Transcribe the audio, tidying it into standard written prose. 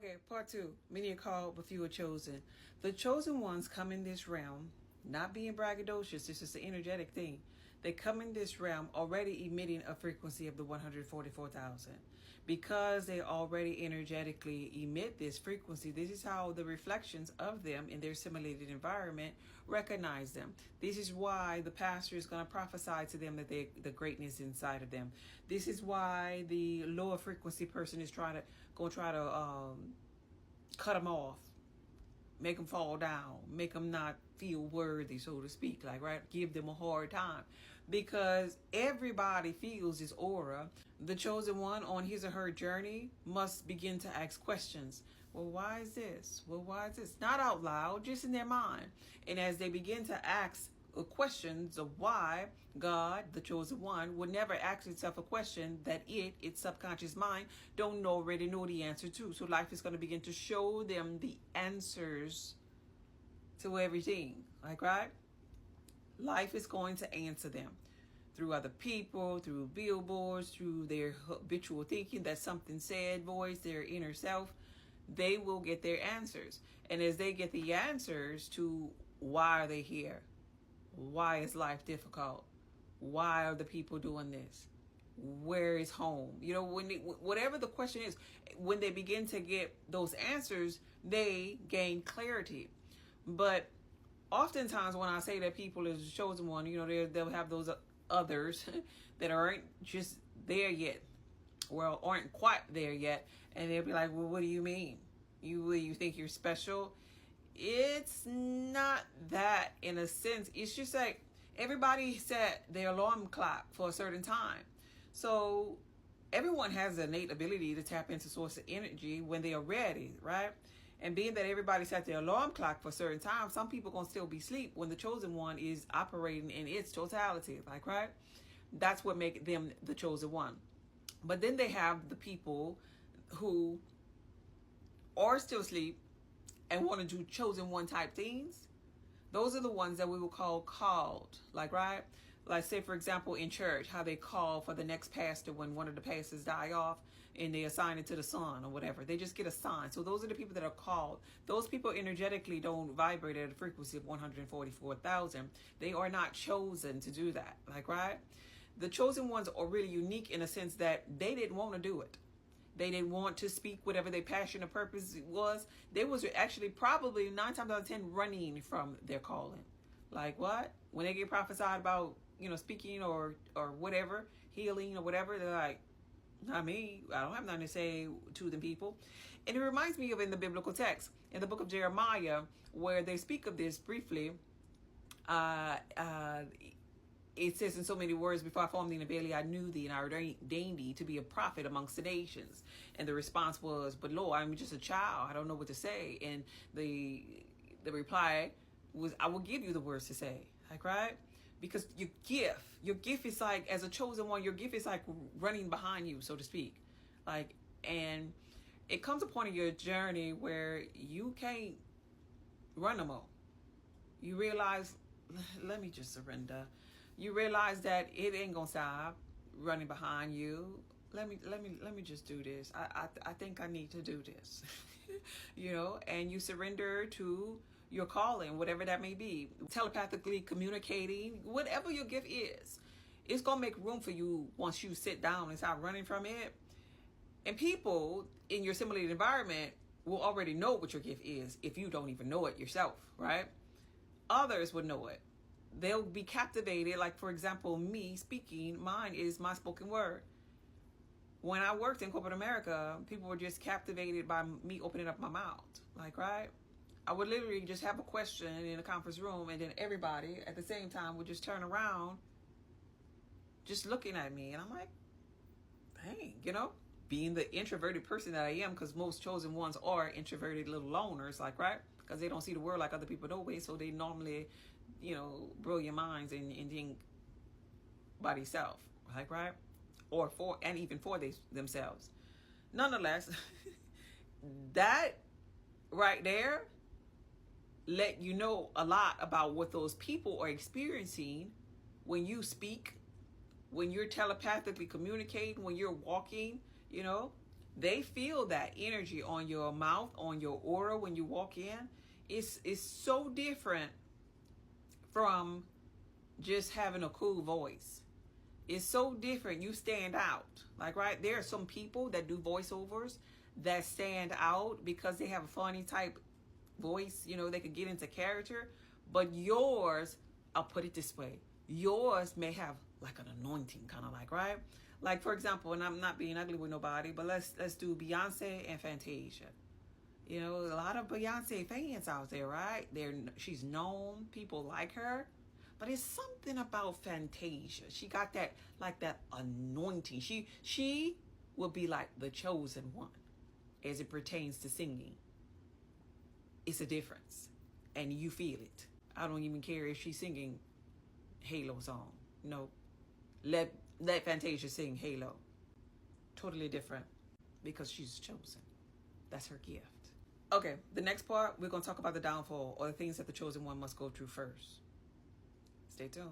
Okay, part two. Many are called, but few are chosen. The chosen ones come in this realm, not being braggadocious, this is the energetic thing. They come in this realm already emitting a frequency of the 144,000. Because they already energetically emit this frequency, this is how the reflections of them in their simulated environment recognize them. This is why the pastor is going to prophesy to them that the greatness inside of them. This is why the lower frequency person is trying to cut them off, make them fall down, make them not feel worthy, so to speak, like, right? Give them a hard time, because everybody feels this aura. The chosen one on his or her journey must begin to ask questions. Well, why is this? Well, why is this? Not out loud, just in their mind. And as they begin to ask questions of why, God, the chosen one, would never ask itself a question that its subconscious mind, don't already know the answer to. So life is going to begin to show them the answers to everything. Like, right? Life is going to answer them through other people, through billboards, through their habitual thinking, that something said voice, their inner self. They will get their answers. And as they get the answers to why are they here? Why is life difficult? Why are the people doing this? Where is home? You know, whatever the question is, when they begin to get those answers, they gain clarity. But oftentimes when I say that people is the chosen one, you know, they'll have those others that aren't just there yet. Well, aren't quite there yet. And they'll be like, well, what do you mean? You think you're special? It's not that, in a sense. It's just like everybody set their alarm clock for a certain time. So everyone has an innate ability to tap into source of energy when they are ready, right? And being that everybody set their alarm clock for a certain time, some people gonna still be asleep when the chosen one is operating in its totality, like, right? That's what makes them the chosen one. But then they have the people who are still asleep and want to do chosen one type things. Those are the ones that we will call called, like, right? Like, say, for example, in church, how they call for the next pastor when one of the pastors die off and they assign it to the son or whatever. They just get assigned. So those are the people that are called. Those people energetically don't vibrate at a frequency of 144,000. They are not chosen to do that, like, right? The chosen ones are really unique in a sense that they didn't want to do it. They didn't want to speak whatever their passion or purpose was. They was actually probably 9 times out of 10 running from their calling. Like, what? When they get prophesied about, you know, speaking or whatever, healing or whatever, they're like, not me. I don't have nothing to say to the people. And it reminds me of in the biblical text, in the book of Jeremiah, where they speak of this briefly. It says in so many words, before I formed thee in the belly, I knew thee, and I ordained thee to be a prophet amongst the nations. And the response was, but Lord, I'm just a child. I don't know what to say. And the reply was, I will give you the words to say. Like, right? Because your gift is like, as a chosen one, your gift is like running behind you, so to speak. Like, and it comes a point in your journey where you can't run no more. You realize, let me just surrender. You realize that it ain't gonna stop running behind you. Let me just do this. I think I need to do this. You know, and you surrender to your calling, whatever that may be. Telepathically communicating, whatever your gift is, it's gonna make room for you once you sit down and start running from it. And people in your simulated environment will already know what your gift is if you don't even know it yourself, right? Others would know it. They'll be captivated. Like, for example, me speaking, mine is my spoken word. When I worked in corporate America, people were just captivated by me opening up my mouth. Like, right? I would literally just have a question in a conference room, and then everybody at the same time would just turn around just looking at me. And I'm like, dang, you know, being the introverted person that I am, because most chosen ones are introverted little loners, like, right? Because they don't see the world like other people no way, so they normally, you know, brilliant minds and think by themselves, like, right? Or even for themselves. Nonetheless, that right there let you know a lot about what those people are experiencing when you speak, when you're telepathically communicating, when you're walking, you know. They feel that energy on your mouth, on your aura when you walk in. It's so different from just having a cool voice. It's so different. You stand out. Like, right, there are some people that do voiceovers that stand out because they have a funny type voice. You know, they could get into character. But yours, I'll put it this way, yours may have like an anointing, kind of like, right? Like, for example, and I'm not being ugly with nobody, but let's do Beyonce and Fantasia. You know, a lot of Beyonce fans out there, right? She's known, people like her, but it's something about Fantasia. She got that, like, that anointing. She will be like the chosen one as it pertains to singing. It's a difference, and you feel it. I don't even care if she's singing Halo song. No, let Fantasia sing Halo. Totally different, because she's chosen. That's her gift. Okay, the next part, we're going to talk about the downfall, or the things that the chosen one must go through first. Stay tuned.